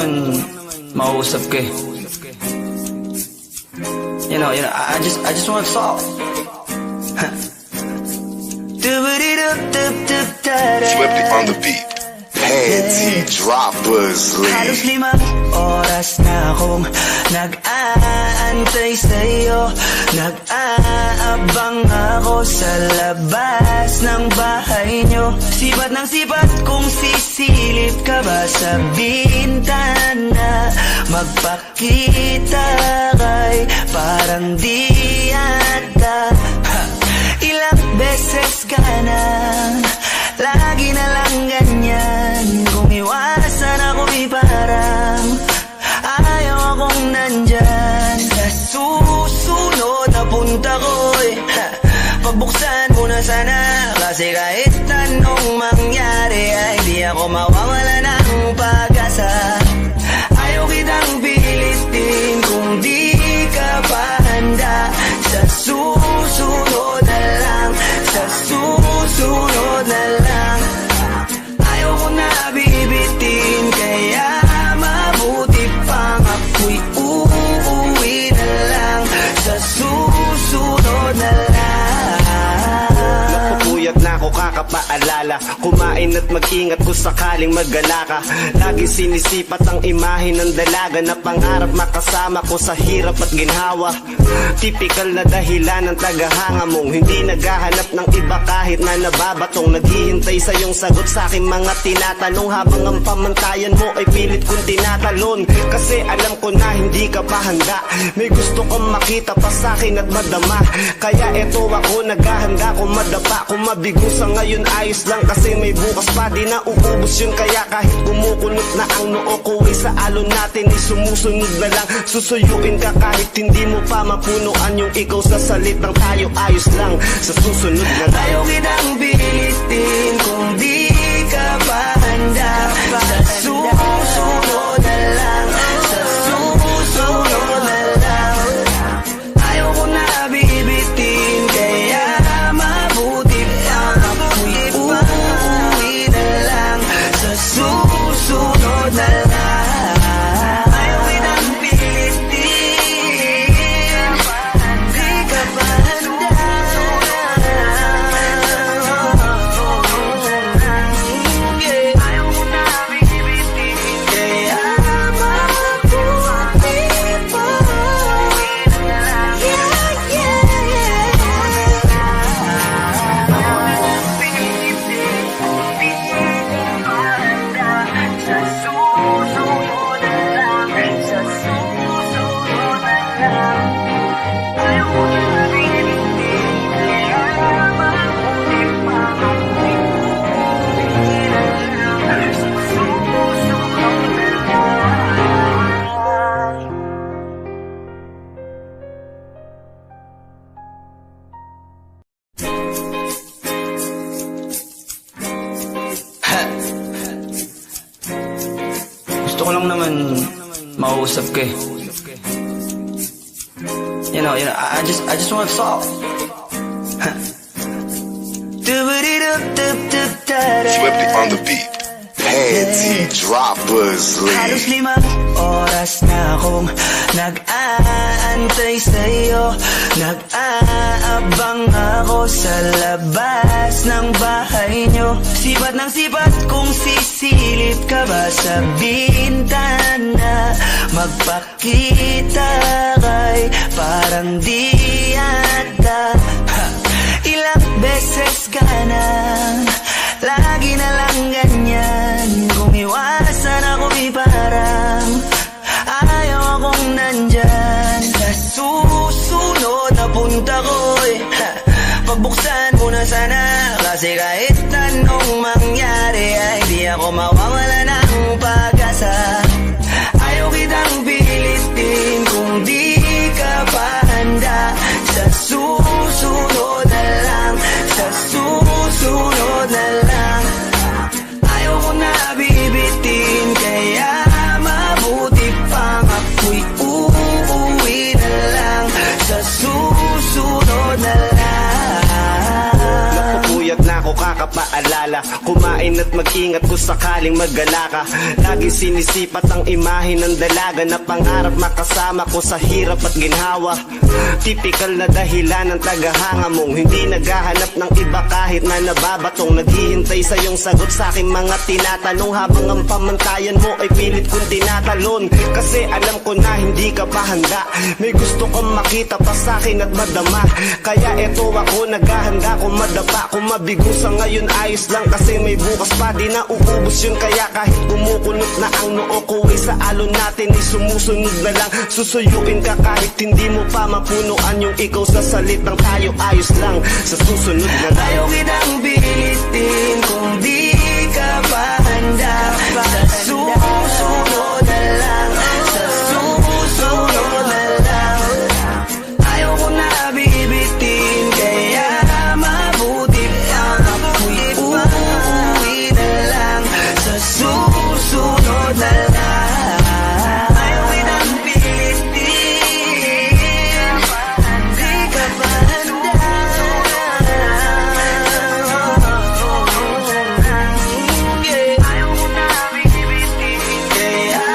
naman mausap ka eh. You know, I just want to talk. Swifty on the beat. Panty droppers lead. Halos 5 oras na akong nag-aantay sa'yo. Nag-aabang ako sa labas ng bahay nyo. Sipat ng sipat kung sisilip ka ba sa bintana. Magpakita kay parang di ata. Ilang beses ka na, lagi na lang ganyan. Kung iwasan ako parang ayaw akong nandyan. Sa susunod na punta ko'y pagbuksan mo na sana. Kasi kahit anong mangyari ay di ako mawawala ng pag-asa. Ayaw kitang pilitin kung di ka pa handa. Sa susunod na lang, sa susunod na lang. Ayaw ko na bibitin, kaya mabuti pang ako'y uuwi na lang. Sa susunod na lang. Napupuyat na ako kakapaalala. Kumain at mag-ingat kung sakaling mag-gala ka. Lagi sinisipat ang imahe ng dalaga na pangarap makasama ko sa hirap at ginhawa. Typical na dahilan ng tagahanga mong hindi naghahanap ng iba kahit na nababatong. Naghihintay sa iyong sagot sa aking mga tinatanong, habang ang pamantayan mo ay pilit kong tinatalon. Kasi alam ko na hindi ka pa handa. May gusto kong makita pa sa akin at madama. Kaya eto ako naghahanda kung madapa. Kung mabigo sa ngayon ayos lang, kasi may bukas pa, di na uubos yun. Kaya kahit kumukunot na ang noo ko ay sa alon natin ay sumusunod na lang. Susuyuin ka kahit hindi mo pa mapunuan yung ikaw sa salitang tayo ayos lang. Sa susunod na lang. Ayaw kitang pilitin kung di ka pa handa. Sa susunod na lang, sa susunod na lang. Ayaw ko na bibitin, kaya mabuti pang ako'y uuwi na lang. Sa susunod na lang. Ayaw kitang pilitin, di ka pa handa. Ayaw ko na bibitin, kaya mabuti pang uuwi na lang. Sa susunod na lang, sa susunod na lang. Ayaw ko na bibitin, kaya mabuti pang ako'y uuwi na lang. Sa susunod na lang. Gusto ko lang naman mausap ka eh. You know, I just want to talk. Swifty on the beat. Panty droppers Halos lead. 5 oras na akong nag-aantay sa'yo. Nag-aabang ako sa labas ng bahay nyo. Sipat ng sipat kung sisilip ka ba sa bintana. Magpakita kay parang di ata. Ilang beses ka na, lagi na lang ganyan. Kung iwasan ako parang ayaw akong nandyan. Sa susunod na punta ko'y pagbuksan mo na sana. Kasi kahit anong mangyari ay di ako mawawala ng pag-asa. Ayaw kitang pilitin kung di ka pa handa. Sa susunod na lang, sa susunod na lang. Ayaw ko na bibitin, kaya mabuti pang ako'y uuwi na lang. Sa susunod na lang. Napupuyat na ako kakapaalala. kakapaalala. Kumain at mag-ingat kung sakaling magala ka. Lagi sinisipat ang imahe ng dalaga na pangarap makasama ko sa hirap at ginhawa. Typical na dahilan ng tagahanga mong hindi naghahanap ng iba kahit na nababatong. Naghihintay sa iyong sagot sa aking mga tinatanong, habang ang pamantayan mo ay pilit kong tinatalon. Kasi alam ko na hindi ka pa handa, may gusto kang makita pa sa akin at madama. Kaya eto ako naghahanda kung madapa. Kung mabigo sa ngayon ayos lang, kasi may bukas pa, di na uubos yun. Kaya kahit kumukulot na ang noo ko ay sa alon natin ay sumusunod na lang. Susuyuin ka kahit hindi mo pa mapunuan yung ikaw sa salitang tayo ayos lang. Sa susunod na lang, ayaw kitang pilitin kung di ka pa handa. Sa susunod na lang, sa susunod na lang. Ayaw ko na bibitin, kaya mabuti pa ako'y uuwi na lang. Sa susunod na lang, ayaw kitang pilitin, di ka pa handa. Ayaw ko na bibitin, kaya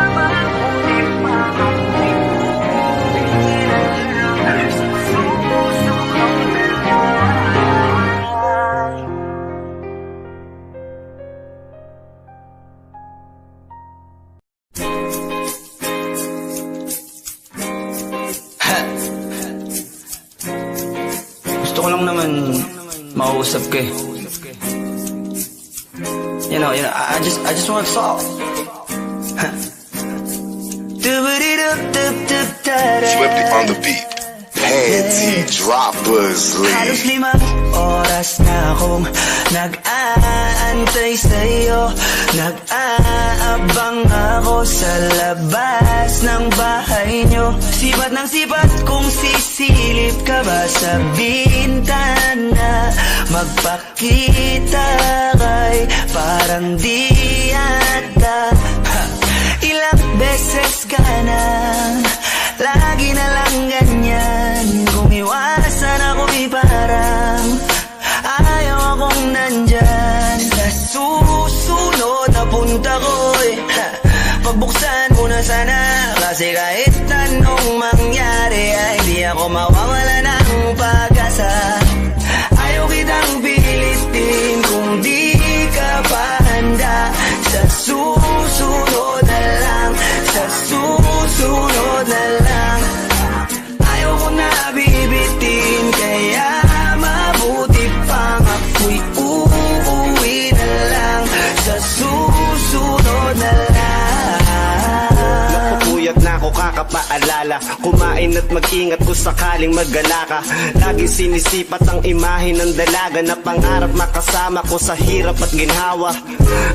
mabuti pa. Gusto ko lang naman makausap ka eh. You know, I just want to talk. Swifty on the beat. Panty droppers Halos lead. 5 oras na akong nag-aantay sa'yo. Nag-aabang ako sa labas ng bahay nyo. Sipat ng sipat kung sisilip ka ba sa bintana. Magpakita kay parang di ata. Ilang beses ka na, lagi na lang ganyan. Kung iwasan ako'y parang ayaw akong nandyan. Sa susunod na punta ko'y pagbuksan mo na sana. Kasi kahit anong mangyari ay di ako mawawala ng pag-asa. Ayaw kitang pilitin kung di ka pa handa. Sa susunod na lang, sa susunod na lang. Ayaw ko na bibitin, kaya mabuti pang ako'y uuwi na lang. Sa susunod na lang. Napupuyat na ako kakapaalala. Kumain at mag-ingat kung sakaling magala ka. Lagi sinisipat ang imahe ng dalaga na pangarap makasama ko sa hirap at ginhawa.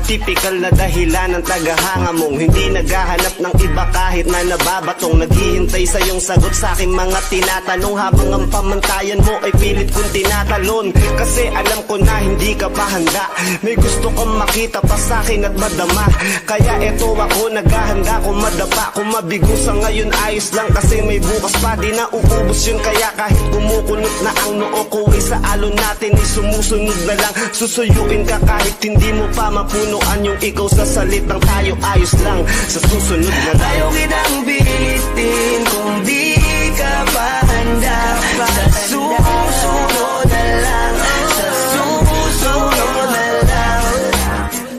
Typical na dahilan ng tagahanga mong hindi naghahanap ng iba kahit na nababatong. Naghihintay sa iyong sagot sa aking mga tinatanong, habang ang pamantayan mo ay pilit kong tinatalon. Kasi alam ko na hindi ka pa handa, may gusto kang makita pa sa akin at madama. Kaya eto ako naghahanda kung madapa. Kung mabigo sa ngayon ayos lang, kasi may bukas pa, di na uubos yun. Kaya kahit kumukulot na ang noo ko ay sa alon natin ay sumusunod na lang. Susuyuin ka kahit hindi mo pa mapunuan yung ikaw sa salitang tayo ayos lang. Sa susunod na lang, ayaw kitang pilitin kung di ka pa handa. Sa susunod na lang, sa susunod na lang.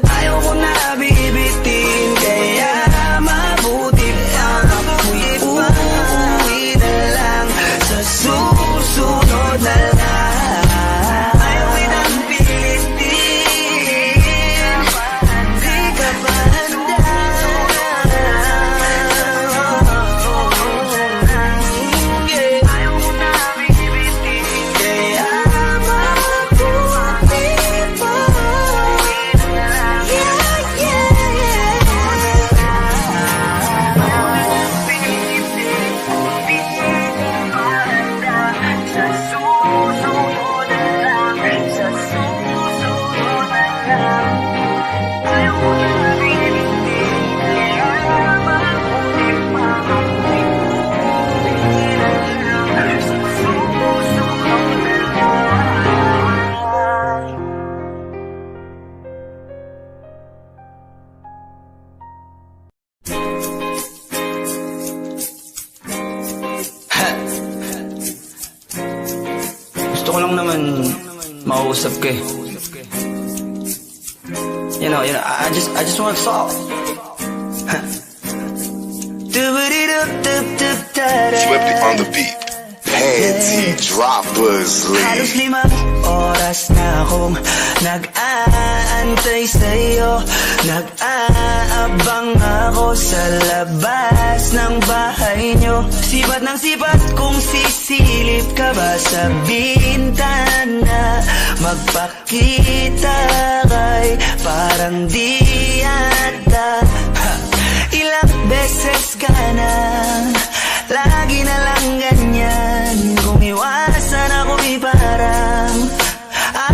Ayaw ko na bibitin, kaya mabuti pa ako'y uuwi na lang. Sa susunod na lang. Ayaw kitang pilitin, di ka pa handa. mausap ka eh. You know, I just want to talk. Swifty on the beat. Panty droppers Halos lead. 5 oras na akong nag-aantay sa'yo. Nag-aabang ako sa labas ng bahay nyo. Sipat ng sipat kung sisilip ka ba sa bintana. Magpakita kay parang di ata. Ilang beses ka na, lagi na lang ganyan. Kung iwasan ako parang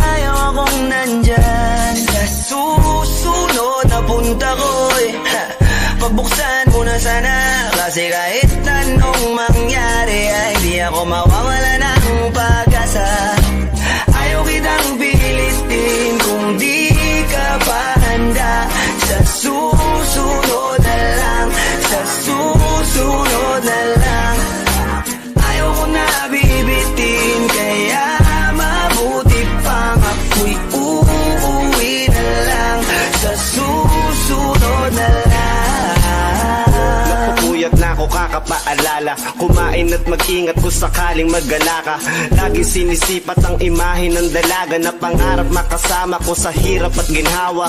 ayaw akong nandyan. Sa susunod na punta ko'y pagbuksan mo na sana. Kasi kahit anong mangyari ay di ako mawawala ng pag-asa. Ayaw kitang pilitin kung di ka pa handa. Sa susunod na lang, sa susunod na lang. Ayaw ko na bibitin, kaya mabuti pang ako'y uuwi na lang. Sa susunod na lang. Napupuyat na ako kakapaalala. Kumain at mag-ingat kung sakaling maggala ka. Lagi sinisipat ang imahe ng dalaga na pangarap makasama ko sa hirap at ginhawa.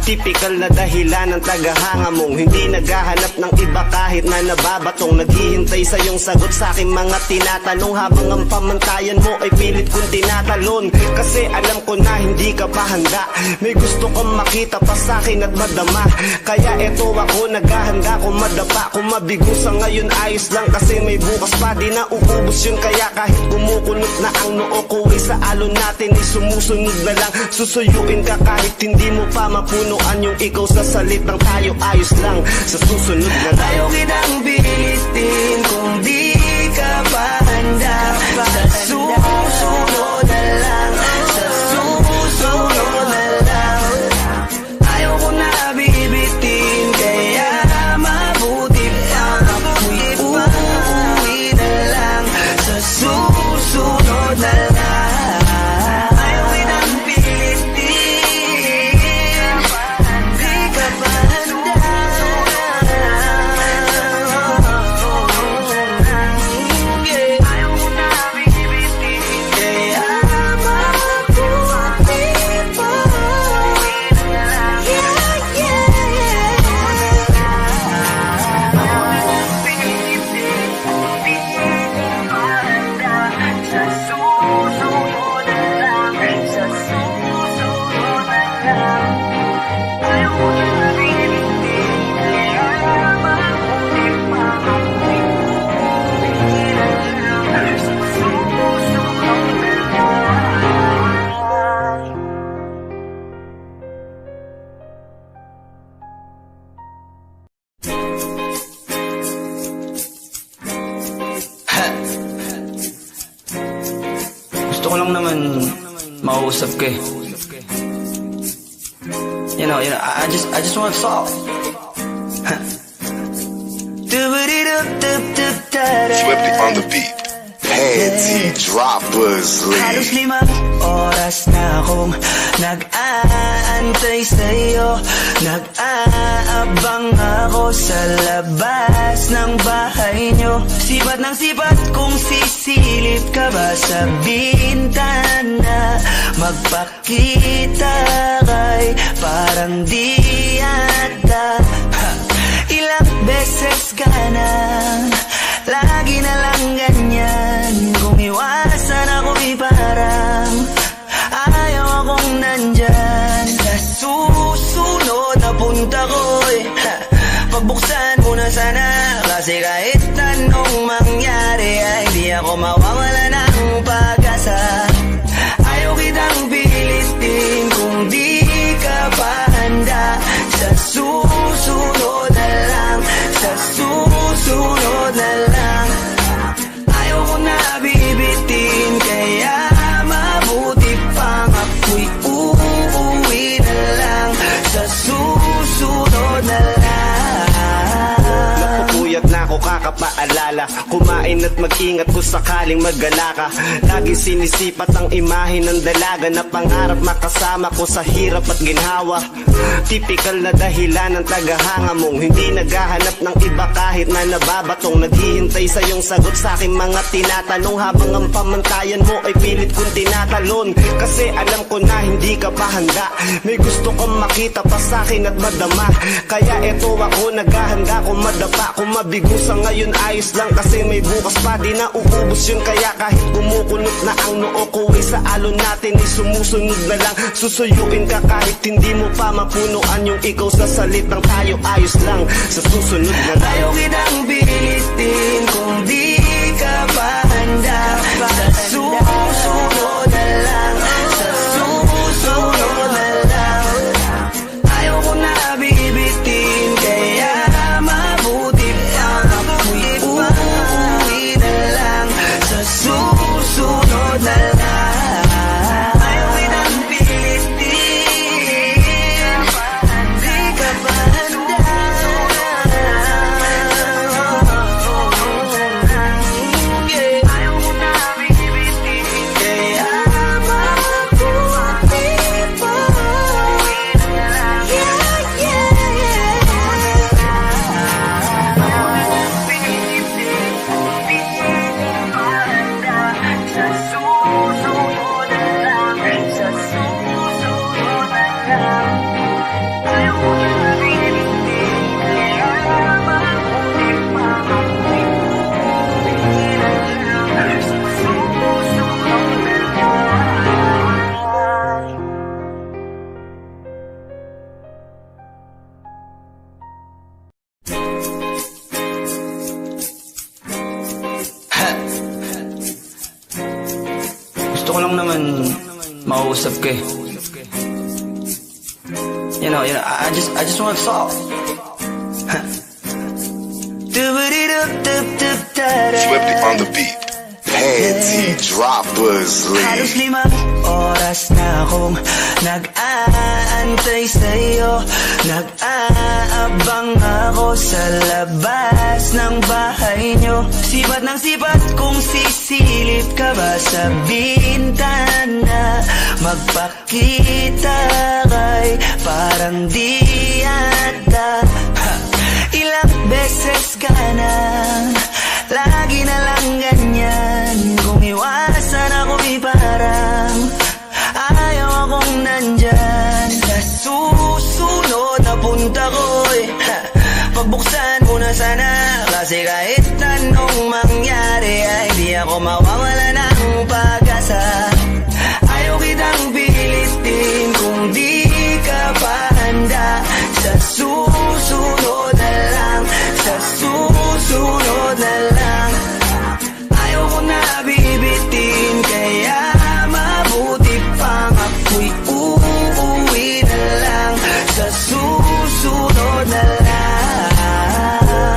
Typical na dahilan ng tagahanga mong hindi naghahanap ng iba kahit na nababatong. Naghihintay sa iyong sagot sa aking mga tinatanong, habang ang pamantayan mo ay pilit kong tinatalon. Kasi alam ko na hindi ka pa handa. May gusto kang makita pa sa akin at madama. Kaya eto ako naghahanda kung madapa. Kung mabigo sa ngayon ayos lang, kasi may bukas pa. Di na uubos yun, kaya kahit kumukunot na ang noo ko ay sa alon natin ay sumusunod na lang. Susuyuin ka kahit hindi mo pa mapunuan yung ikaw sa salitang tayo ayos lang. Sa susunod na lang. Ayaw kitang pilitin kung di ka pa handa. Sa susunod na lang, sa susunod na lang. Ayaw ko na bibitin, kaya mabuti pa ako'y uuwi na lang. Sa susunod na lang. Ayaw kitang pilitin, di ka pa handa. Ayaw ko na bibitin, kaya mabuti pa uuwi na lang. Sa susunod na lang, sa susunod na lang. Ayaw ko na bibitin, kaya mabuti pa ako'y uuwi na lang. Sa susunod na lang. Gusto ko lang naman mausap ka eh. You know, I just want to talk. Swifty on the beat. Panty droppers Halos lead. 5 oras na akong nag-aantay sa'yo. Nag-aabang ako sa labas ng bahay nyo. Sipat ng sipat kung sisilip ka ba sa bintana. Magpakita kay parang di ata. Ilang beses ka na, lagi na lang ganyan. Kung iwasan ako parang ayaw akong nandyan. Sa susunod na punta ko'y pagbuksan mo na sana. Kasi kahit anong mangyari ay di ako mawawala ng pag-asa. Ayaw kitang pilitin kung di ka pa handa. Sa susunod na lang, sa susunod na lang. Ayaw ko na bibitin, kaya mabuti pang ako'y uuwi na lang. Sa susunod na lang. Napupuyat na ako kakapaalala. Kumain at mag-ingat kung sakaling magala ka. Lagi sinisipat ang imahe ng dalaga na pangarap makasama ko sa hirap at ginhawa. Typical na dahilan ng tagahanga mong hindi naghahanap ng iba kahit na nababatong. Naghihintay sa iyong sagot sa aking mga tinatanong, habang ang pamantayan mo ay pilit kong tinatalon. Kasi alam ko na hindi ka pa handa, may gusto kang makita pa sa akin at madama. Kaya eto ako naghahanda kung madapa. Kung mabigo sa ngayon ayos lang, kasi may bukas pa, di na uubos yun. Kaya kahit kumukulot na ang noo ko ay sa alon natin ay sumusunod na lang. Susuyuin ka kahit hindi mo pa mapunuan yung ikaw sa salitang tayo ayos lang. Sa susunod na lang. Ayaw kitang pilitin kung di ka pa handa. Sa susunod na lang, sa susunod na lang. Ayaw ko na bibitin, kaya mabuti pa ako'y uuwi na lang. Sa susunod na lang. Ayaw kitang pilitin, di ka pa handa. Gusto ko lang naman makausap ka eh. You know, I just want to talk. Swifty on the beat. Panty droppers Halos lead. 5 oras na akong nag-aantay sa'yo. Nag-aabang ako sa labas ng bahay nyo. Sipat ng sipat kung sisilip ka ba sa bintana. Magpakita kay parang di ata. Ilang beses ka na, lagi na lang ganyan. Kung iwasan ako'y parang ayaw akong nandyan. Sa susunod na punta ko'y pagbuksan mo na sana. Kasi kahit anong mangyari ay di ako mawawala ng pag-asa. Ayaw kitang pilitin kung di ka pa handa. Sa susunod na lang, sa susunod na lang. Ayaw ko na bibitin, kaya mabuti pang ako'y uuwi na lang. Sa susunod na lang.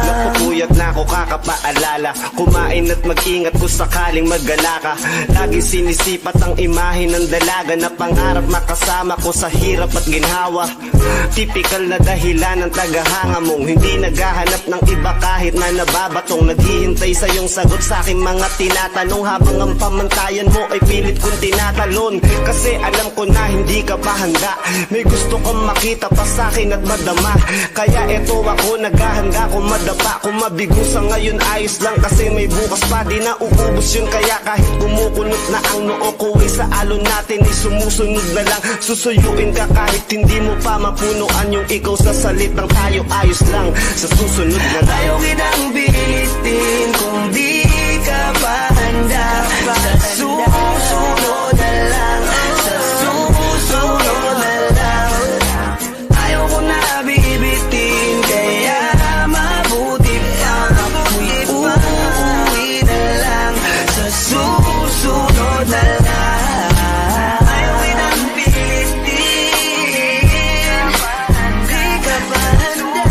Napupuyat na ako kakapaalala. Kumain at mag-ingat kung sakaling magala ka. Lagi sinisipat ang imahe ng dalaga na pangarap makasama ko sa hirap at ginhawa. Typical na dahilan ng tagahanga mong hindi naghahanap ng iba kahit na nababatong. Naghihintay sa iyong sagot sa aking mga tinatanong, habang ang pamantayan mo ay pilit kong tinatalon. Kasi alam ko na hindi ka pa handa, may gusto kang makita pa sa akin at madama. Kaya eto ako naghahanda kung madapa. Kung mabigo sa ngayon ayos lang, kasi may bukas pa, di na uubos yun. Kaya kahit kumukulot na ang noo ko ay sa alon natin ay sumusunod na lang. Susuyuin ka kahit hindi mo pa mapunuan yung ikaw sa salitang tayo ayos lang. Sa susunod na lang. Ayaw kitang pilitin kung di ka pa handa. Sa susunod na lang, sa susunod na lang. Ayaw ko na bibitin, kaya mabuti pa ako'y uuwi na lang. Sa susunod na lang. Ayaw kitang pilitin, di ka pa handa.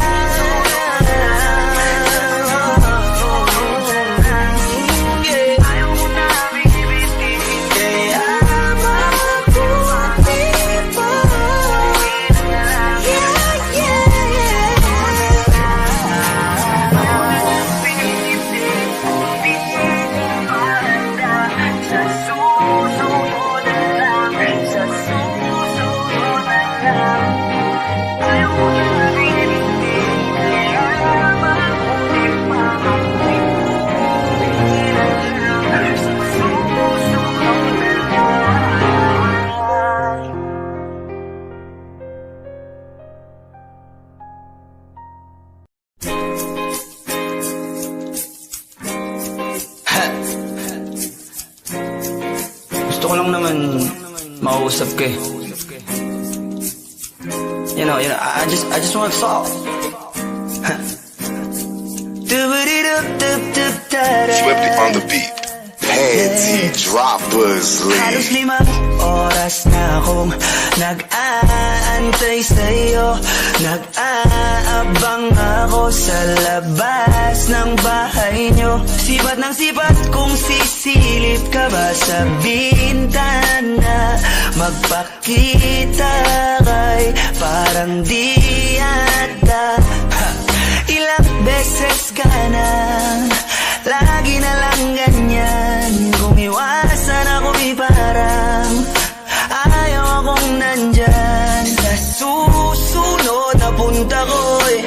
makausap ka eh. You know, I just want to talk. Swifty on the beat. Panty droppers Halos lead. 5 oras na akong nag-aantay sa'yo. Nag-aabang ako sa labas ng bahay nyo. Sipat ng sipat kung sisilip ka ba sa bintana. Magpakita kay parang di ata. Ilang beses ka na, lagi na lang ganyan. Kung iwasan ako parang ayaw akong nandyan. Sa susunod na punta ko'y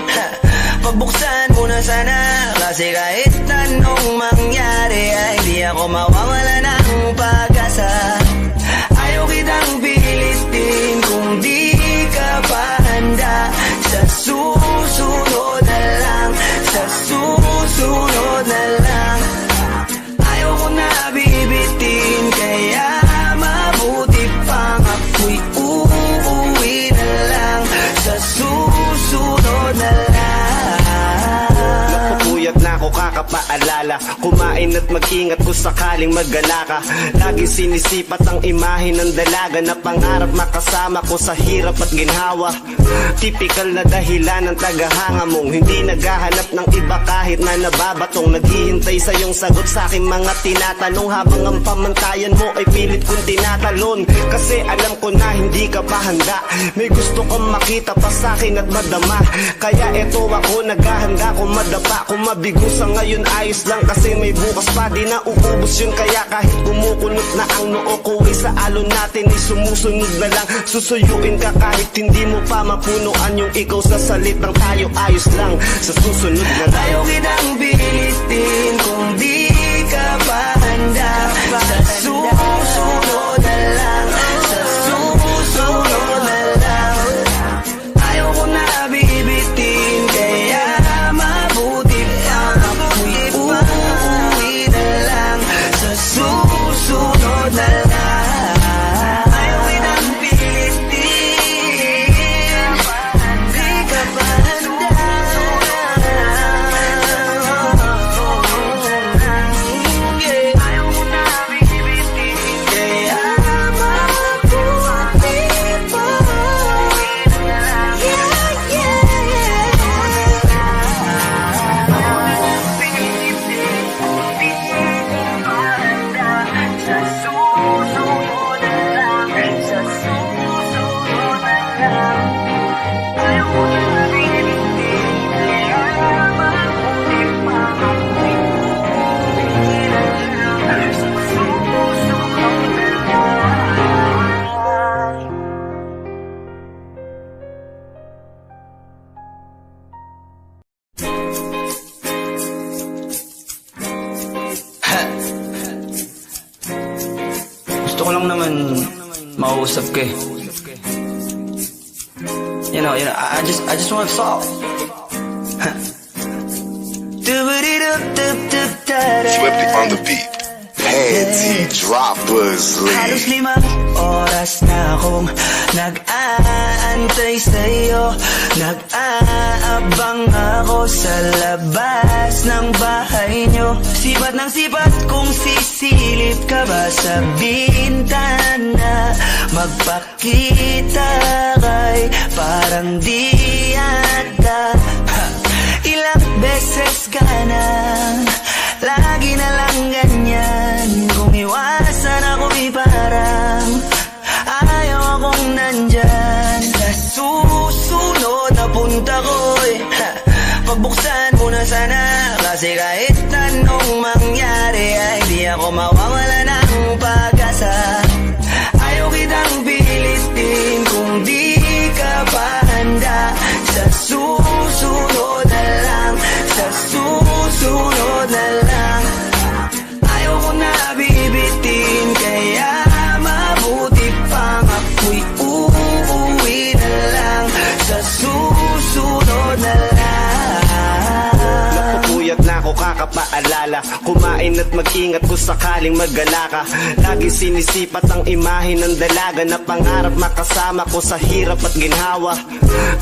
pagbuksan mo na sana. Kasi kahit anong mangyari ay di ako mawawala ng pag-asa. Ayaw kitang pilitin kung di ka pa handa. Sa susunod na lang, sa susunod na lang. Ayaw ko na bibitin, kaya mabuti pang ako'y uuwi na lang. Sa susunod na lang. Napupuyat na ako kakapaalala. Kumain at mag-ingat kung sakaling maggala ka. Lagi sinisipat ang imahe ng dalaga na pangarap makasama ko sa hirap at ginhawa. Typical na dahilan ng tagahanga mong hindi naghahanap ng iba kahit na nababatong. Naghihintay sa iyong sagot sa aking mga tinatanong, habang ang pamantayan mo ay pilit kong tinatalon. Kasi alam ko na hindi ka pa handa. May gusto kang makita pa sa akin at madama. Kaya eto ako naghahanda kung madapa. Kung mabigo sa ngayon ayos lang, kasi may bukas pa, di na uubos yun. Kaya kahit kumukunot na ang noo ko ay sa alon natin ay sumusunod na lang. Susuyuin ka kahit hindi mo pa mapunuan yung ikaw sa salitang tayo ayos lang. Sa susunod na lang. Ayaw kitang pilitin kung di ka pa handa. Sa susunod na lang, sa susunod na lang. Ayaw ko na bibitin, kaya mabuti pa ako'y uuwi na lang. Sa susunod na lang. Ayaw kitang pilitin, di ka pa handa. Ayaw ko na bibitin, kaya mabuti pa. Sa susunod na lang, sa susunod na lang. Ayaw ko na bibitin, kaya mabuti pa ako'y uuwi na lang. Sa susunod na lang. Gusto ko lang naman makausap ka eh. You know, I just want to talk. Swifty on the beat. Panty droppers Halos lead. 5 oras na akong nag-aantay sa'yo. Nag-aabang ako sa labas ng bahay nyo. Sipat ng sipat kung sisilip ka ba sa bintana. Magpakita kay parang di ata. Ilang beses ka na, lagi na lang ganyan. Kung iwasan ako parang ayaw akong nandyan. Sa susunod na punta ko'y pagbuksan mo na sana. Kasi kahit anong mangyari ay di ako mawawala ng pag-asa. Ayaw kitang pilitin kung di ka pa handa. Sa susunod na lang, sa susunod na lang. Ayaw ko na bibitin, kaya mabuti pang ako'y uuwi na lang. Sa susunod na lang. Napupuyat na ako kakapaalala. Kumain kumain at mag-ingat kung sakaling magala ka. Lagi sinisipat ang imahe ng dalaga na pangarap makasama ko sa hirap at ginhawa.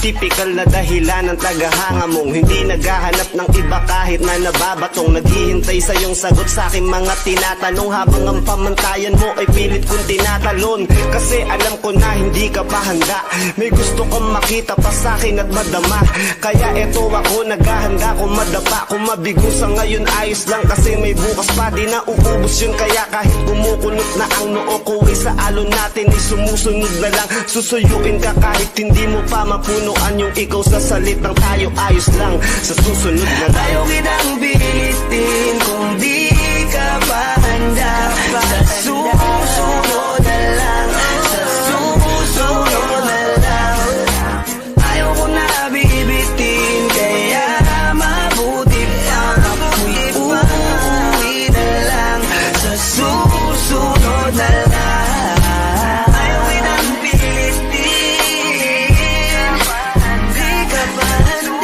Typical na dahilan ng tagahanga mong hindi naghahanap ng iba kahit na nababatong. Naghihintay sa iyong sagot sa aking mga tinatanong, habang ang pamantayan mo ay pilit kong tinatalon. Kasi alam ko na hindi ka pa handa, may gusto kang makita pa sa akin at madama. Kaya eto ako naghahanda kung madapa, kung mabigo sa ngayon ayos lang, kasi may bukas pa, di na uubos yun. Kaya kahit kumukulot na ang noo ko ay sa alon natin ay sumusunod na lang. Susuyuin ka kahit hindi mo pa mapunuan yung ikaw sa salitang tayo ayos lang. Sa susunod na lang ayaw kitang pilitin kung di ka pa handa. Sa susunod na lang, sa susunod na lang. Ayaw ko na bibitin, kaya mabuti pa ako'y uuwi na lang. Sa susunod na lang, ayaw kitang pilitin, di ka pa handa.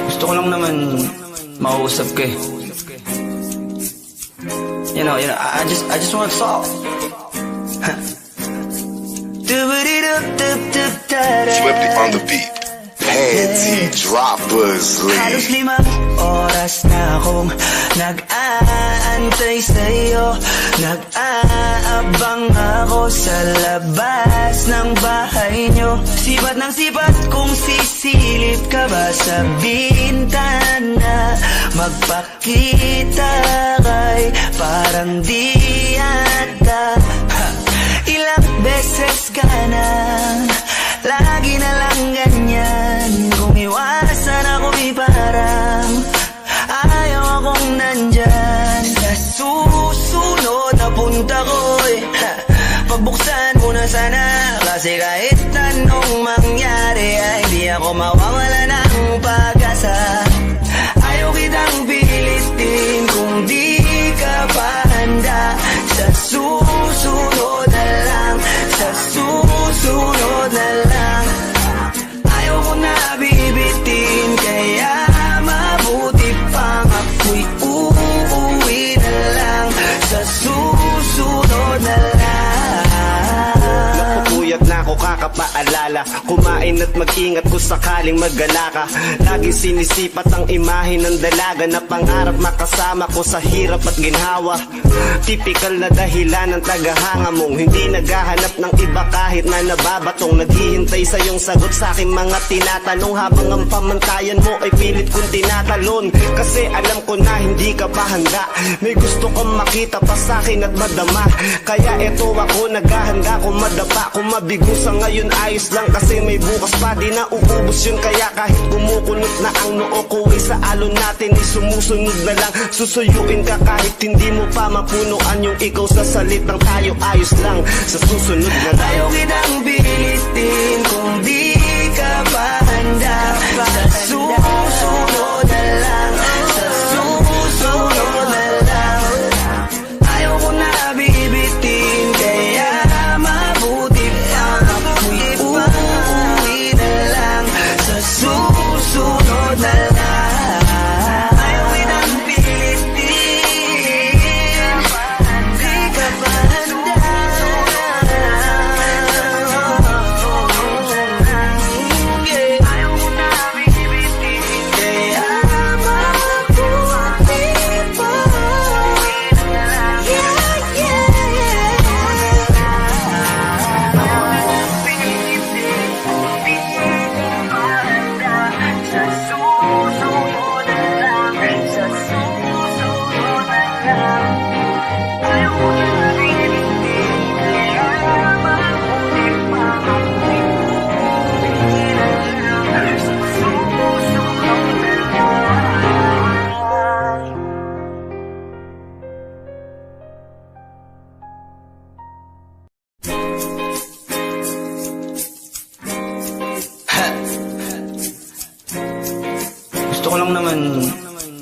Gusto ko lang naman makausap ka eh. You know, I just want to talk. Swifty on the beat. Panty droppers Halos lead. 5 oras na akong nag-aantay sa'yo. Nag-aabang ako sa labas ng bahay nyo. Sipat ng sipat kung sisilip ka ba sa bintana. Magpakita kay parang di ata. Ilang beses ka na, lagi na lang ganyan. Kung iwasan ako'y parang ayaw akong nandyan. Sa susunod na punta ko'y pagbuksan mo na sana, kasi kahit anong mangyari ay di ako mawawala ng pag-asa. Ayaw kitang pilitin kung di ka pa handa. Sa susunod na lang, sa susunod na lang. Ayaw ko na bibitin, kaya mabuti pang ako'y uuwi na lang. Sa susunod na lang. Napupuyat na ako kakapaalala, kumain at mag-ingat kung sakaling magala ka. Lagi sinisipat ang imahe ng dalaga na pangarap makasama ko sa hirap at ginhawa. Typical na dahilan ng tagahanga mong hindi naghahanap ng iba kahit na nababatong. Naghihintay sa iyong sagot sa aking mga tinatanong, habang ang pamantayan mo ay pilit kong tinatalon. Kasi alam ko na hindi ka pa handa, may gusto kang makita pa sa akin at madama. Kaya eto ako naghahanda kung madapa, kung mabigo sa ngayon ayos lang, kasi may bukas pa, di na uubos yun. Kaya kahit kumukulot na ang noo ko ay sa alon natin ay sumusunod na lang. Susuyuin ka kahit hindi mo pa mapunuan yung ikaw sa salitang tayo ayos lang. Sa susunod na lang ayaw kitang pilitin kung di ka pa handa. Sa susunod na lang, sa susunod na lang. Ayaw ko na bibitin, kaya mabuti pa ako'y uuwi na lang. Sa susunod na lang. Ayaw kitang pilitin, di ka pa handa. lang naman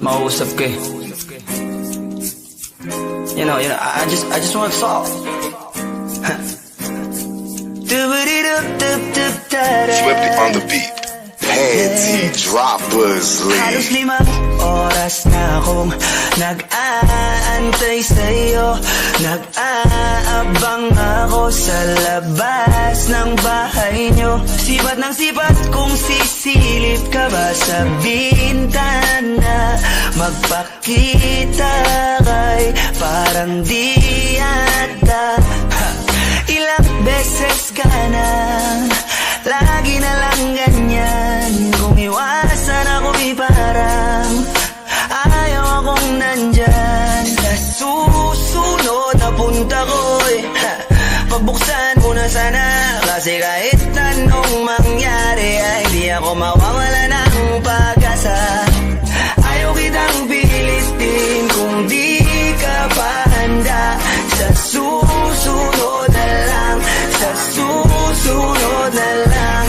mauusap ka eh. You know, I just want to talk. Swifty on the beat. Panty droppers Halos lead. 5 oras na akong nag-aantay sa'yo. Nag-aabang ako sa labas ng bahay nyo. Sipat ng sipat kung sisilip ka ba sa bintana. Magpakita kay parang di ata. Ilang beses ka na, lagi na lang ganyan. Kung iwasan ako parang ayaw akong nandyan. Sa susunod na punta ko'y pagbuksan mo na sana. Kasi kahit anong mangyari ay di ako mawawala ng pag-asa. Ayaw kitang pilitin kung di ka pa handa. Sa susunod na lang, sa susunod na lang.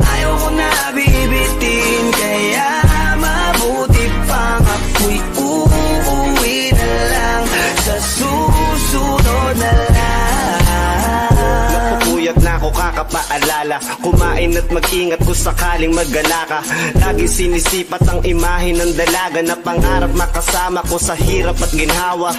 Ayaw ko na bibitin, kaya mabuti pang ako'y uuwi na lang. Sa susunod na lang. Napupuyat na ako kakapaalala. Kumain at mag-ingat kung sakaling maggala ka. Lagi sinisipat ang imahe ng dalaga na pangarap makasama ko sa hirap at ginhawa.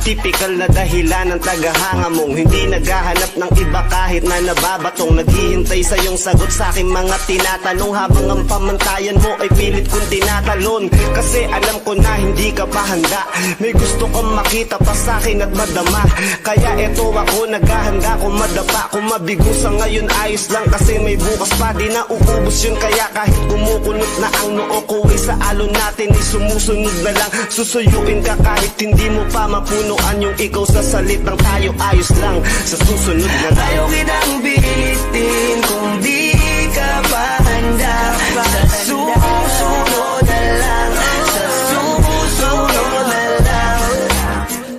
Typical na dahilan ng tagahanga mong hindi naghahanap ng iba kahit na nababatong. Naghihintay sa iyong sagot sa aking mga tinatanong, habang ang pamantayan mo ay pilit kong tinatalon. Kasi alam ko na hindi ka pa handa. May gusto kang makita pa sa akin at madama. Kaya eto ako naghahanda kung madapa. Kung mabigo sa ngayon ayos lang, kasi may bukas pa, di na uubos yun. Kaya kahit kumukunot na ang noo ko ay sa alon natin ay sumusunod na lang. Susuyuin ka kahit hindi mo pa mapunuan yung ikaw sa salitang tayo ayos lang. Sa susunod na lang. Ayaw kitang pilitin kung di ka pa handa. Sa susunod na lang, sa susunod na lang.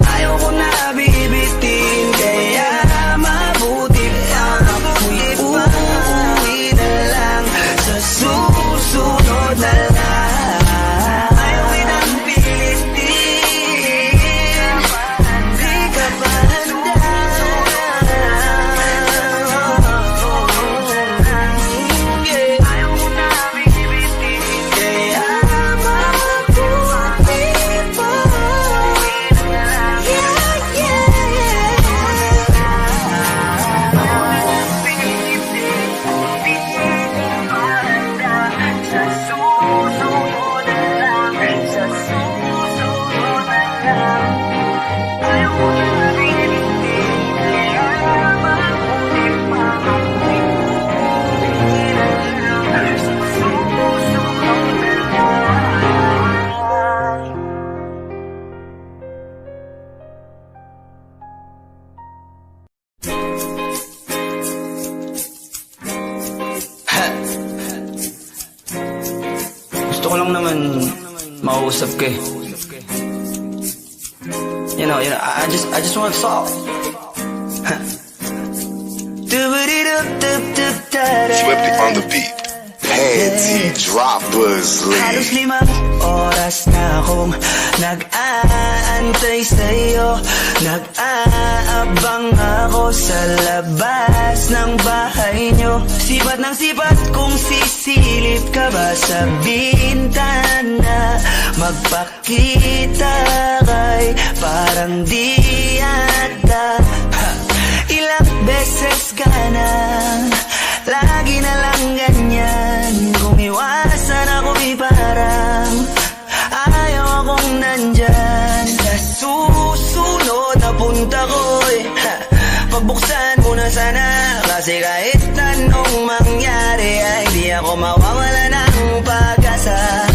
Ayaw ko na bibitin, kaya mabuti pa ako'y uuwi na lang. Sa susunod na lang. Ayaw kitang pilitin, di ka pa handa. Ayaw ko na bibitin, kaya mabuti pa uuwi na lang. Sa susunod na lang, sa susunod na lang. Ayaw ko na bibitin, kaya mabuti pa ako'y uuwi na lang. Sa susunod na lang. Gusto ko lang naman mauusap ka eh. You know, I just want to talk. Swifty on the beat. Panty droppers Halos lead. 5 oras na akong nag-aantay sa'yo. Nag-aabang ako sa labas ng bahay nyo. Sipat ng sipat kung sisilip ka ba sa bintana. Magpakita kay parang di ata. Ilang beses ka na, lagi na lang ganyan. Kung iwasan ako parang ayaw akong nandyan. Sa susunod na punta ko'y pagbuksan mo na sana. Kasi kahit anong mangyari ay di ako mawawala ng pag-asa.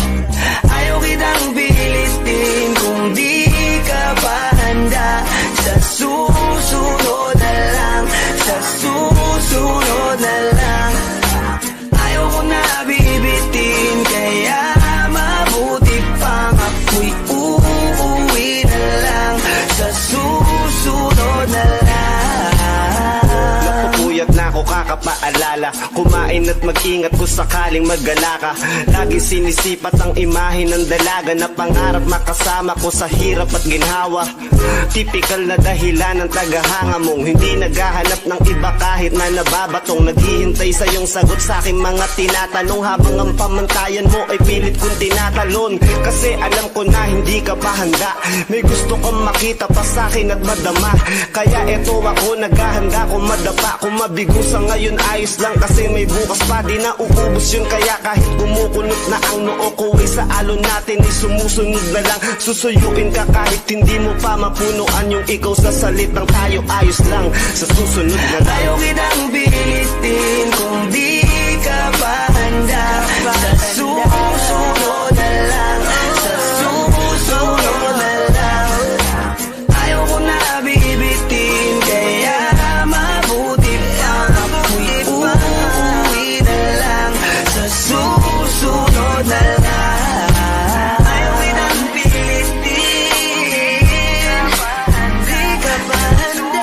Ayaw kitang pilitin kung di ka pa handa. Sa susunod na lang, sa susunod na lang. Ayaw ko na bibitin, kaya mabuti pang ako'y uuwi na lang. Sa susunod na lang. Napupuyat na ako ako kakapaalala. Kumain at mag-ingat kung sakaling magala ka. Lagi sinisipat ang imahe ng dalaga na pangarap makasama ko sa hirap at ginhawa. Typical na dahilan ng tagahanga mong hindi naghahanap ng iba kahit na nababatong. Naghihintay sa iyong sagot sa aking mga tinatanong, habang ang pamantayan mo ay pilit kong tinatalon. Kasi alam ko na hindi ka pa handa, may gusto kang makita pa sa akin at madama. Kaya eto ako naghahanda kung madapa. Kung mabigo sa ngayon ayos lang, kasi may bukas pa, di na uubos yun. Kaya kahit kumukulot na ang noo ko ay sa alon natin ay sumusunod na lang. Susuyuin ka kahit hindi mo pa mapunuan yung ikaw sa salitang tayo ayos lang. Sa susunod na lang. Ayaw kitang pilitin kung di ka pa handa. Sa susunod na lang, sa susunod na lang. Ayaw ko na bibitin, kaya mabuti pa ako'y uuwi na lang. Sa susunod na lang. Ayaw kitang pilitin, di ka pa handa.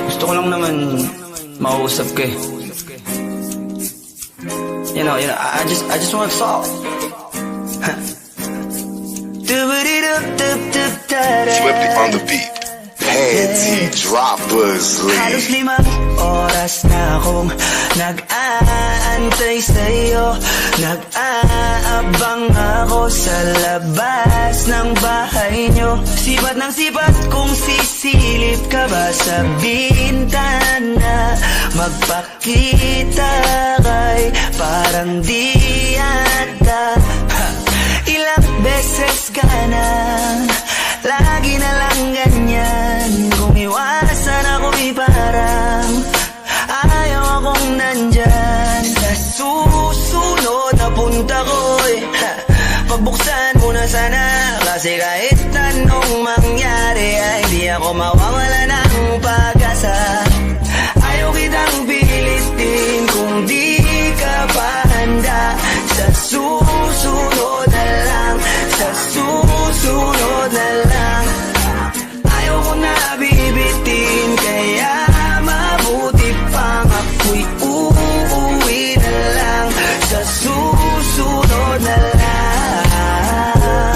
Gusto ko lang naman makausap ka eh. You know, I just want to talk. Swifty on the beat. Panty droppers Halos lead. 5 oras na akong nag-aantay sa'yo. Nag-aabang ako sa labas ng bahay nyo. Sipat ng sipat kung sisilip ka ba sa bintana. Magpakita kay parang di ata. Ilang beses ka na, lagi na lang ganyan. Kung iwasan ako'y parang ayaw akong nandyan. Sa susunod na punta ko'y pagbuksan mo na sana. Kasi kahit anong mangyari ay di ako mawawala ng pag-asa. Ayaw kitang pilitin kung di ka pa handa. Sa susunod na lang, sa susunod na lang. Ayaw ko na bibitin, kaya mabuti pang ako'y uuwi na lang. Sa susunod na lang.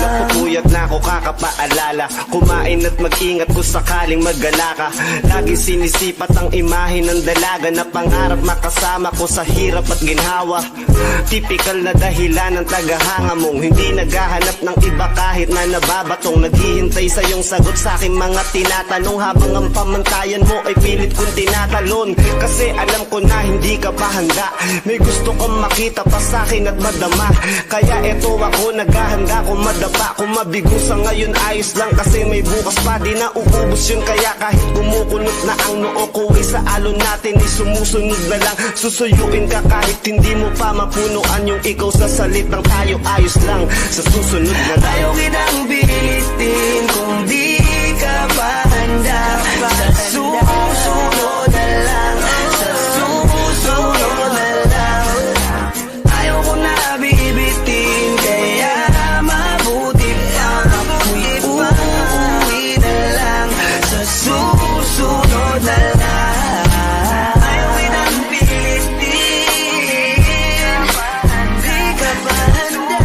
Napupuyat na ako kakapaalala. Kumain at mag-ingat kung sakaling magala ka. Lagi sinisipat ang imahe ng dalaga na pangarap makasama ko sa hirap at ginhawa. Typical na dahilan ng tagahanga mong hindi naghahanap ng iba kahit na nababatong. Naghihintay sa iyong sagot sa aking mga tinatanong, habang ang pamantayan mo ay pilit kong tinatalon. Kasi alam ko na hindi ka pa handa, may gusto kang makita pa sa akin at madama. Kaya eto ako naghahanda kung madapa. Kung mabigo sa ngayon ayos lang, kasi may bukas pa, di na uubos yun. Kaya kahit kumukulot na ang noo ko ay sa alon natin ay sumusunod na lang. Susuyuin ka kahit hindi mo pa mapunuan yung ikaw sa salitang tayo ayos lang. Sa susunod na lang. Ayaw kitang pilitin kung di ka pa handa. Sa susunod na lang, sa susunod na lang. Ayaw ko na bibitin, kaya mabuti pa ako'y uuwi na lang. Sa susunod na lang. Ayaw kitang pilitin, di ka pa handa.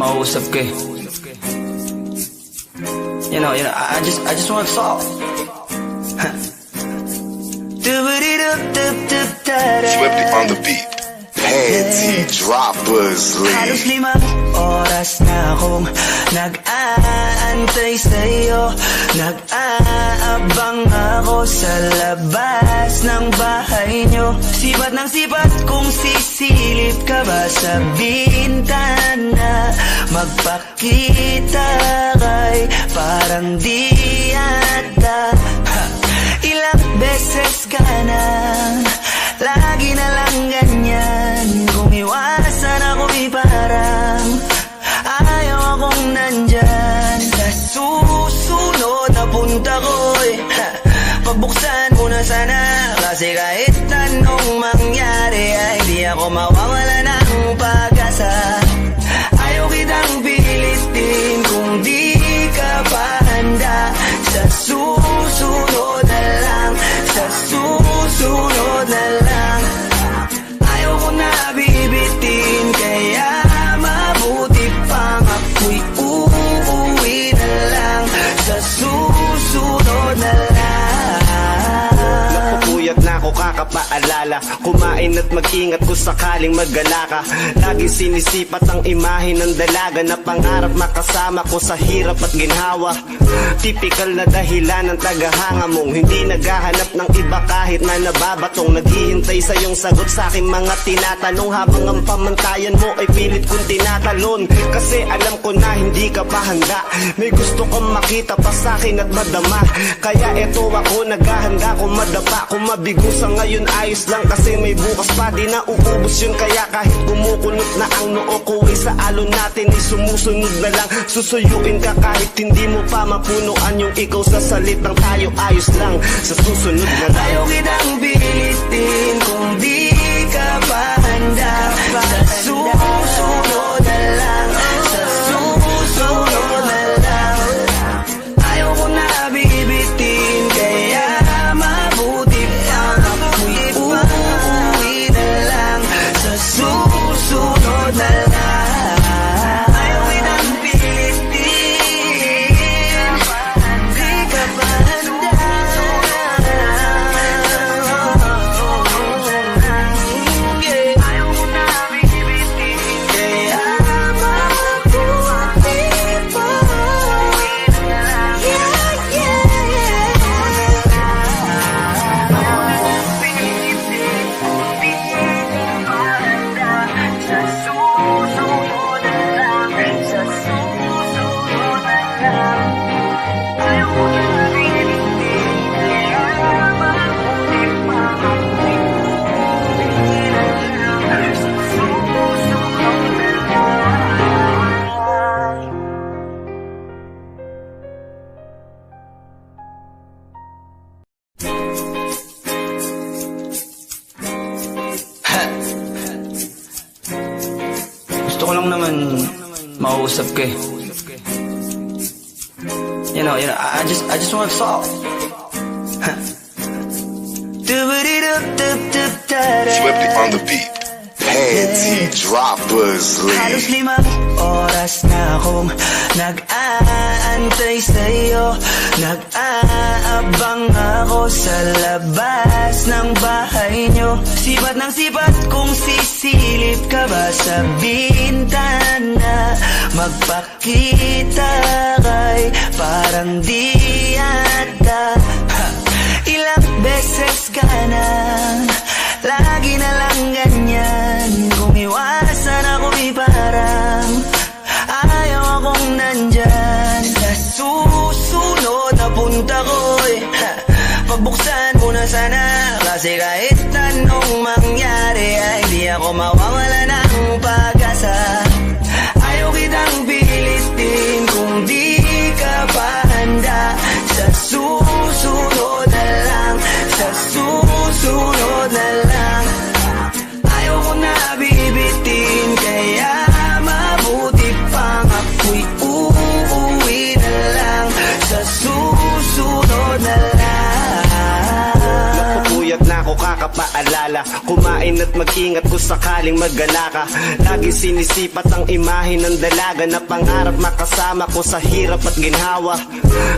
mauusap ka eh. You know, I just want to talk. Swifty on the beat. Panty droppers Halos leave. 5 oras na akong nag-aantay sa'yo. Nag-aabang ako sa labas ng bahay nyo. Sipat ng sipat kung sisilip ka ba sa bintana. Magpakita kay parang di ata. Ilang beses ka na, lagi na lang ganyan. Kung iwasan ako parang ayaw akong nandyan. Sa susunod na punta ko'y pagbuksan mo na sana. Kasi kahit anong mangyari ay di ako mawawala ng pag-asa. Ayaw kitang pilitin kung di ka pa handa. Sa susunod na lang, sa susunod na lang. Ayaw ko na bibitin, kaya mabuti pang ako'y uuwi na lang. Sa susunod na lang. Napupuyat na ako kakapaalala. Kumain at mag-ingat kung sakaling maggala ka. Lagi sinisipat ang imahe ng dalaga na pangarap makasama ko sa hirap at ginhawa. Typical na dahilan ng tagahanga mong hindi naghahanap ng iba kahit na nababatong. Naghihintay sa iyong sagot sa aking mga tinatanong, habang ang pamantayan mo ay pilit kong tinatalon. Kasi alam ko na hindi ka pa handa. May gusto kong makita pa sa akin at madama. Kaya eto ako naghahanda kung madapa. Kung mabigo sa ngayon ayos lang, kasi may bukas pa, di na uubos yun. Kaya kahit kumukulot na ang noo ko ay sa alon natin ay sumusunod na lang. Susuyuin ka kahit hindi mo pa mapunuan yung ikaw sa salitang tayo ayos lang. Sa susunod na lang. Ayaw kitang pilitin kung di ka pa handa. Sa susunod na lang, sa susunod na lang. Ayaw ko na bibitin, kaya mabuti pa ako'y uuwi na lang. Sa susunod na lang. Ayaw kitang pilitin, di ka pa handa. Ayaw ko na bibitin, kaya mabuti pa uuwi na lang. Gusto ko lang naman mauusap ka eh. You know, I just want to talk. Swifty on the beat. Panty droppers Halos leave. 5 oras na akong nag-aantay sa'yo. Nag-aabang ako sa labas ng bahay nyo. Sipat ng sipat kung sisilip ka ba sa bintana. Magpakita kay parang di ata. Ilang beses ka na, lagi na lang ganyan. Kung iwasan ako parang ayaw akong nandyan. Sa susunod na punta ko'y pagbuksan mo na sana. Kasi kahit anong mangyari ay di ako mawawala ng pag-asa. Ayaw kitang pilitin kung di ka pa handa. Sa susunod na lang, sa susunod na lang. Ayaw ko na bibitin, kaya mabuti pang ako'y uuwi na lang. Sa susunod na lang. Napupuyat na ako kakapaalala. Kumain at mag-ingat kung sakaling magala ka. Lagi sinisipat ang imahe ng dalaga na pangarap makasama ko sa hirap at ginhawa.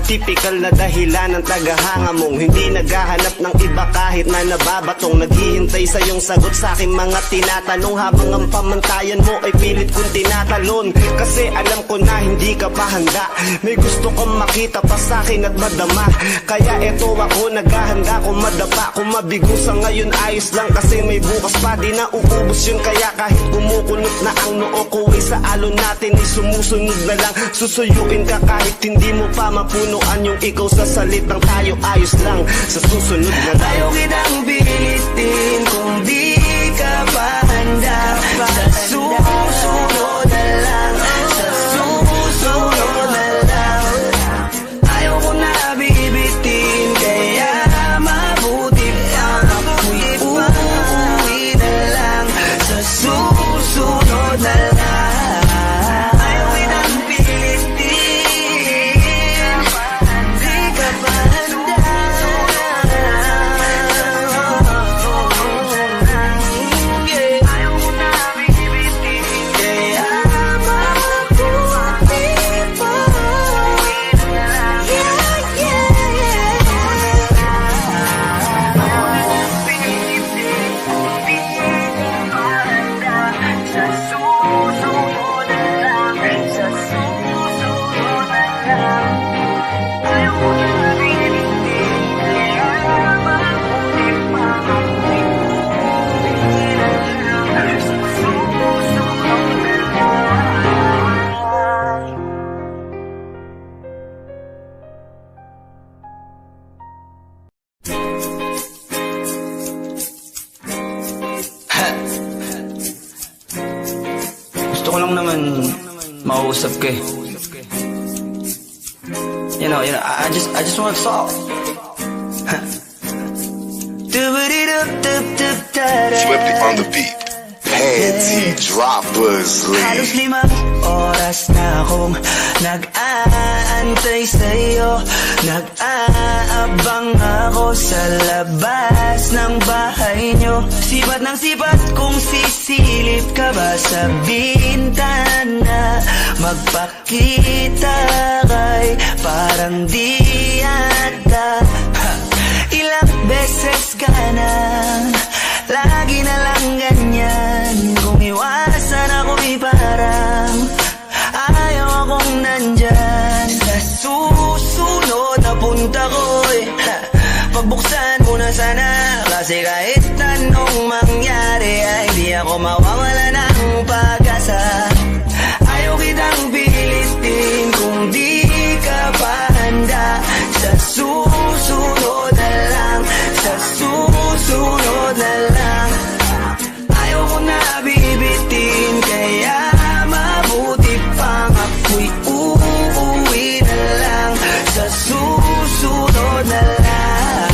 Typical na dahilan ng tagahanga mong hindi naghahanap ng iba kahit na nababatong. Naghihintay sa iyong sagot sa aking mga tinatanong, habang ang pamantayan mo ay pilit kong tinatalon. Kasi alam ko na hindi ka pa handa, may gusto kang makita pa sa akin at madama. Kaya eto ako naghahanda kung madapa. Kung mabigo sa ngayon ayos lang, kasi may bukas pa, di na uubos yun. Kaya kahit kumukulot na ang noo ko ay sa alon natin ay sumusunod na lang. Susuyuin ka kahit hindi mo pa mapunuan yung ikaw sa salitang tayo ayos lang. Sa susunod na lang ayaw kitang pilitin kung di ka pa handa. Sa susunod na lang, sa susunod na lang. Ayaw ko na bibitin, kaya mabuti pa ako'y uuwi na lang. Sa susunod na lang. Ayaw kitang pilitin, di ka pa handa. Gusto ko lang naman makausap ka eh. You know, I just want to talk. Swifty on the beat. Panty droppers Halos lead. 5 oras na akong nag-aantay sa'yo. Nag-aabang ako sa labas ng bahay nyo. Sipat ng sipat kung sisilip ka ba sa bintana. Magpakita kay parang di ata. Ilang beses ka na, lagi na lang ganyan. Kung iwasan ako'y parang ayaw akong nandyan. Sa susunod na punta ko'y pagbuksan mo na sana. Kasi kahit anong mangyari ay di ako mawawala ng pag-asa. Ayaw kitang pilitin kung di ka pa handa. Sa susunod na lang, sa susunod na lang. Ayaw ko na bibitin, kaya mabuti pang ako'y uuwi na lang. Sa susunod na lang.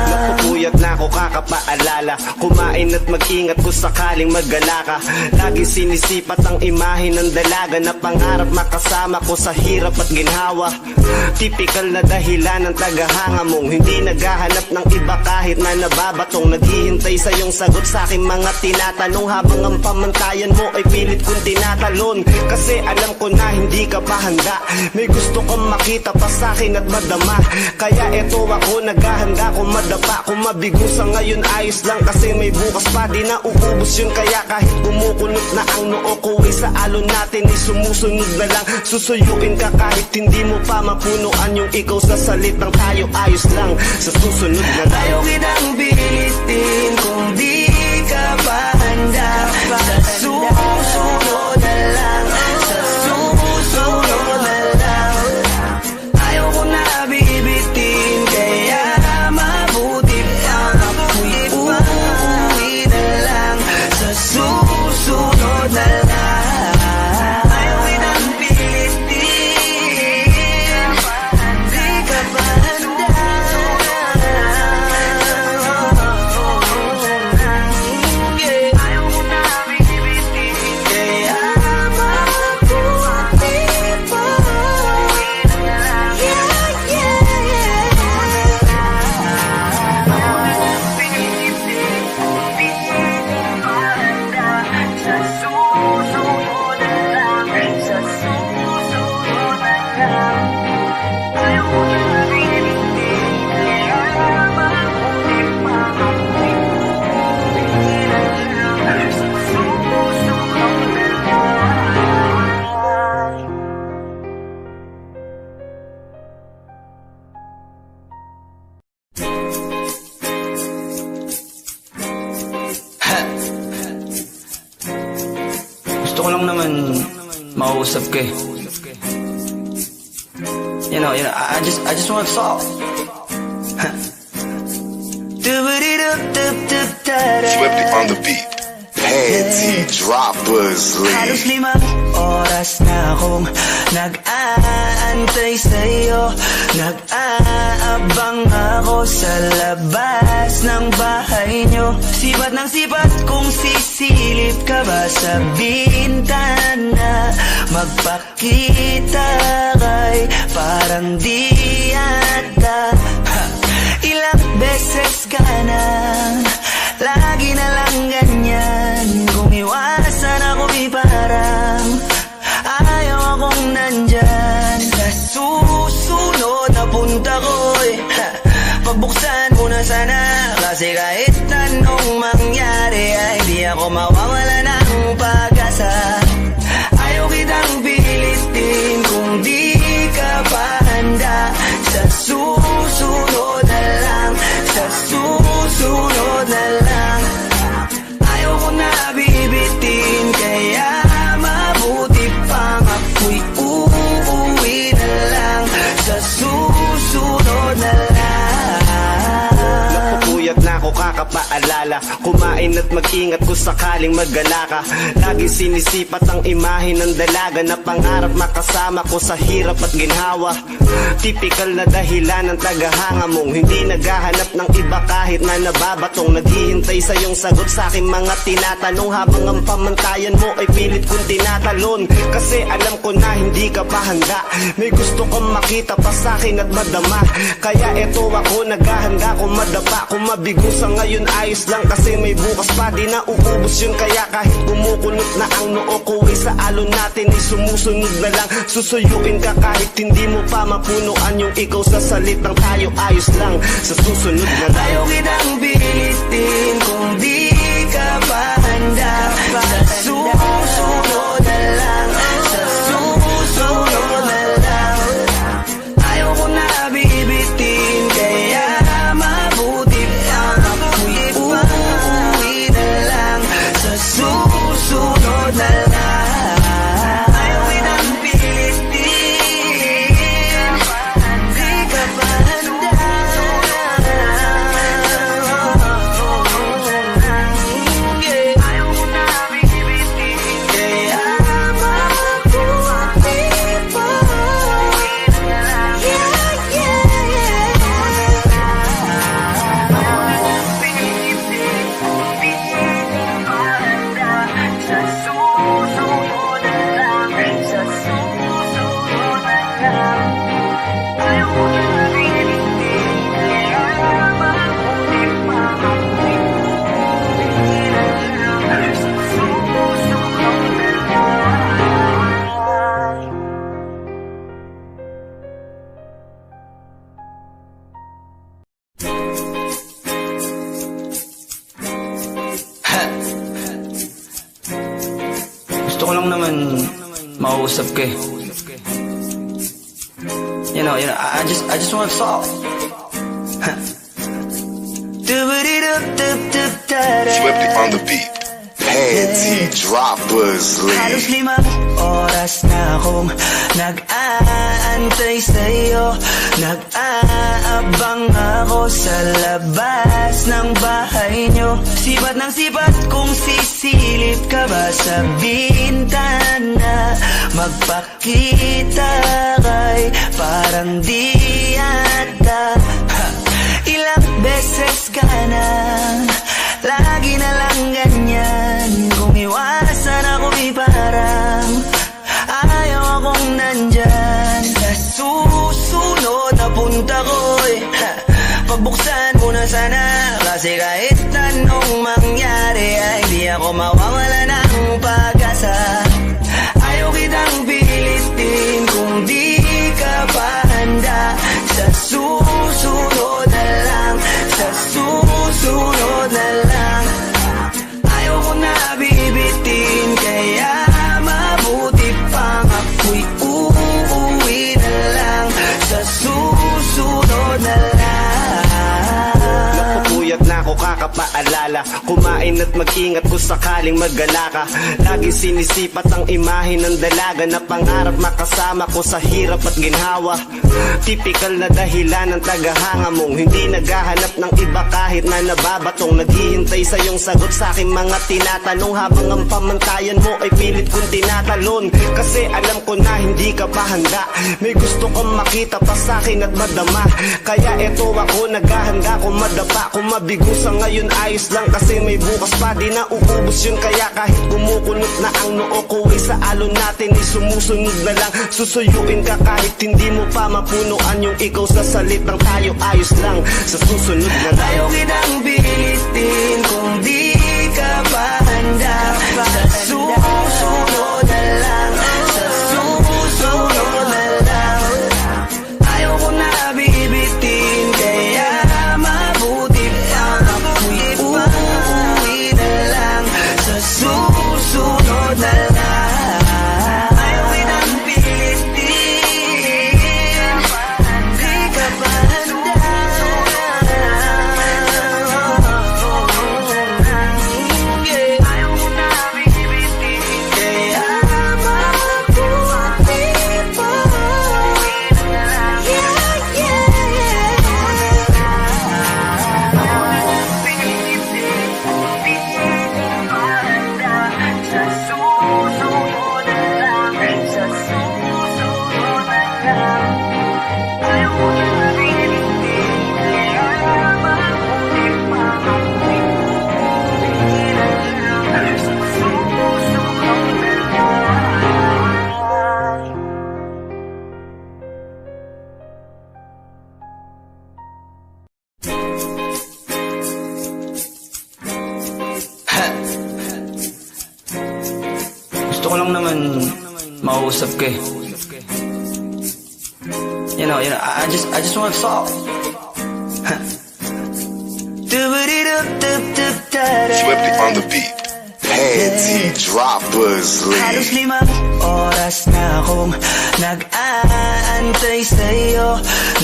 Napupuyat na ako kakapaalala. Kumain at mag-ingat kung sakaling magala ka. Lagi sinisipat ang imahe ng dalaga na pangarap makasama ko sa hirap at ginhawa. Typical na dahilan ng tagahanga mong hindi naghahanap ng iba kahit na nababatong. Naghihintay sa iyong sagot sa aking mga tinatanong, habang ang pamantayan mo ay pilit kong tinatalon. Kasi alam ko na hindi ka pa handa, may gusto kang makita pa sa akin at madama. Kaya eto ako naghahanda kung madapa. Kung mabigo sa ngayon ayos lang, kasi may bukas pa, di na uubos yun. Kaya kahit kumukulot na ang noo ko ay sa alon natin ay sumusunod na lang. Susuyuin ka kahit hindi mo pa mapunuan yung ikaw sa salitang tayo ayos lang. Sa susunod na lang ayaw kitang pilitin kung di ka pa handa. Sa susunod na lang, sa susunod na lang. Ayaw ko na bibitin, kaya mabuti pa ako'y uuwi na lang. Sa susunod na lang. Ayaw kitang pilitin, di ka pa handa. mausap ka eh. You know, I just want to talk. Swifty on the beat. Panty droppers Halos lead. 5 oras na akong nag-aantay sa'yo. Nag-aabang ako sa labas ng bahay nyo. Sipat ng sipat kung sisilip ka ba sa bintana. Magpakita kay parang di ata. Ilang beses ka nang lagi na lang ganyan. Kung iwasan ako parang ayaw akong nandyan. Sa susunod na punta ko'y pagbuksan mo na sana. Kasi kahit anong mangyari ay di ako mawawala ng pag-asa. Ayaw kitang pilitin kung di ka pa handa. Sa susunod na lang, sa susunod na lang. Ayaw ko na bibitin, kaya mabuti pang ako'y uuwi na lang. Sa susunod na lang. Napupuyat na ako kakapaalala. Kumain at mag-ingat kung sakaling maggala ka. Lagi sinisipat ang imahe ng dalaga na pangarap makasama ko sa hirap at ginhawa. Typical na dahilan ng tagahanga mong hindi naghahanap ng iba kahit na nababatong. Naghihintay sa iyong sagot sa aking mga tinatanong habang ang pamantayan mo ay pilit kong tinatalon. Kasi alam ko na hindi ka pa handa. May gusto kong makita pa sa akin at madama. Kaya eto ako naghahanda kung madapa. Kung mabigo sa ngayon ayos lang kasi may bukas pa. Di na uubos yun kaya kahit kumukulot na ang noo ko ay sa alon natin ay sumusunod na lang. Susuyuin ka kahit hindi mo pa mapunuan yung ikaw sa salitang tayo ayos lang. Sa susunod na lang. Ayaw kitang pilitin kung di ka pa handa. Sa susunod na lang, sa susunod na lang. Ayaw ko na bibitin, kaya mabuti pa ako'y uuwi na lang. Sa susunod na lang. Ayaw kitang pilitin, di ka pa handa. Gusto ko lang naman mausap ka eh. You know, I just want to talk. Swifty on the beat. Panty droppers Halos lead. 5 oras na akong nag-aantay sa'yo. Nag-aabang ako sa labas ng bahay nyo. Sipat ng sipat kung sisilip ka ba sa bintana. Magpakita kay parang di ata. Ilang beses ka nang lagi na lang ganyan. Kung iwasan ako parang ayaw akong nandyan. Sa susunod na punta ko'y pagbuksan mo na sana. Kasi kahit anong mangyari ay di ako mawawala ng pag-asa. Ayaw kitang pilitin kung di ka pa handa. Sa susunod na lang, sa susunod na lang. Ayaw ko na bibitin, kaya mabuti pang ako'y uuwi na lang. Sa susunod na lang. Napupuyat na ako kakapaalala. Kumain at mag-ingat kung sakaling magala ka. Lagi sinisipat ang imahe ng dalaga na pangarap makasama ko sa hirap at ginhawa. Typical na dahilan ng tagahanga mong hindi naghahanap ng iba kahit na nababatong. Naghihintay sa iyong sagot sa aking mga tinatanong, habang ang pamantayan mo ay pilit kong tinatalon. Kasi alam ko na hindi ka pa handa, may gusto kang makita pa sa akin at madama. Kaya eto ako naghahanda kung madapa. Kung mabigo sa ngayon ayos lang, kasi may bukas pa, di na uubos yun. Kaya kahit kumukulot na ang noo ko ay sa alon natin ay sumusunod na lang. Susuyuin ka kahit hindi mo pa mapunuan yung ikaw sa salitang tayo ayos lang. Sa susunod na lang. Ayaw kitang pilitin kung di ka pa handa. Sa susunod na lang, sa susunod na lang. Ayaw ko na bibitin, kaya mabuti pa ako'y uuwi na lang. Sa susunod na lang. Ayaw kitang pilitin, di ka pa handa. Gusto ko lang naman makausap ka eh. You know, I just want to talk. Swifty on the beat. Panty droppers Halos lead. 5 oras na akong nag-aantay sa'yo.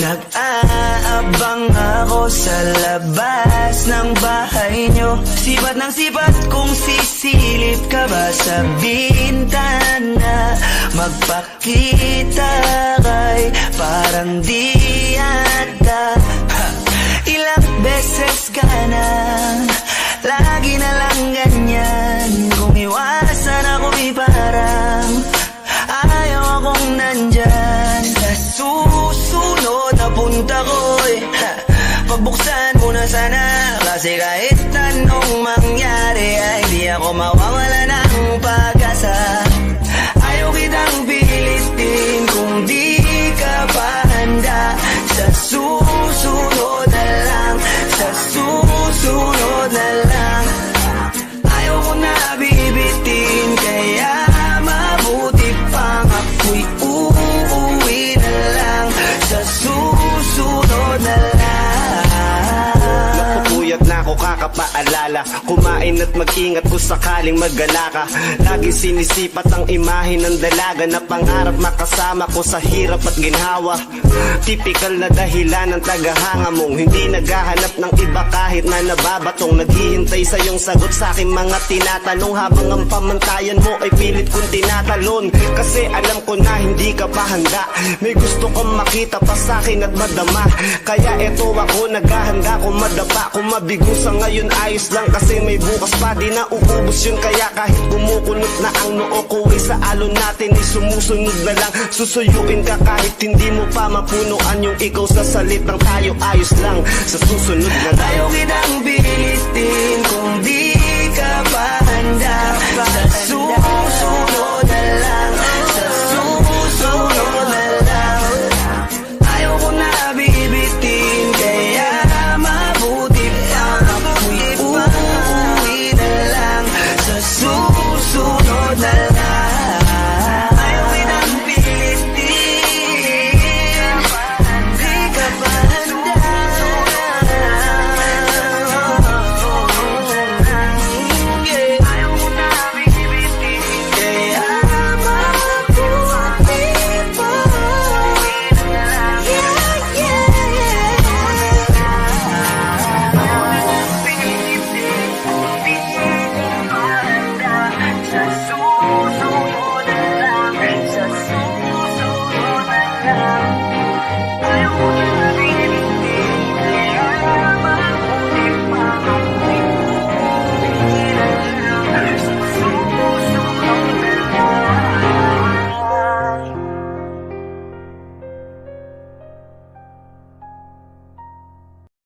Nag-aabang ako sa labas ng bahay nyo. Sipat ng sipat kung sisilip ka ba sa bintana. Magpakita kay parang di ata. Ilang beses ka na, lagi na lang ganyan. Kung iwasan ako'y parang ayaw akong nandyan. Sa susunod na punta ko'y pagbuksan mo na sana. Kasi kahit anong mangyari ay di ako mawawala ng pag-asa. Ayaw kitang pilitin kung di ka pa handa. Sa susunod na lang, sa susunod na lang. Ayaw ko na bibitin, kaya mabuti pang ako'y uuwi na lang. Sa susunod na lang. Napupuyat na ako kakapaalala. Kumain at mag-ingat kung sakaling magala ka. Lagi sinisipat ang imahe ng dalaga na pangarap makasama ko sa hirap at ginhawa. Typical na dahilan ng tagahanga mong hindi naghahanap ng iba kahit na nababatong. Naghihintay sa iyong sagot sa aking mga tinatanong, habang ang pamantayan mo ay pilit kong tinatalon. Kasi alam ko na hindi ka pa handa, may gusto kang makita pa sa akin at madama. Kaya eto ako naghahanda kung madapa. Kung mabigo sa ngayon ayos lang, kasi may bukas pa, di na uubos yun. Kaya kahit kumukulot na ang noo ko ay sa alon natin ay sumusunod na lang. Susuyuin ka kahit hindi mo pa mapunuan yung ikaw sa salitang tayo ayos lang. Sa susunod na lang. Ayaw kitang pilitin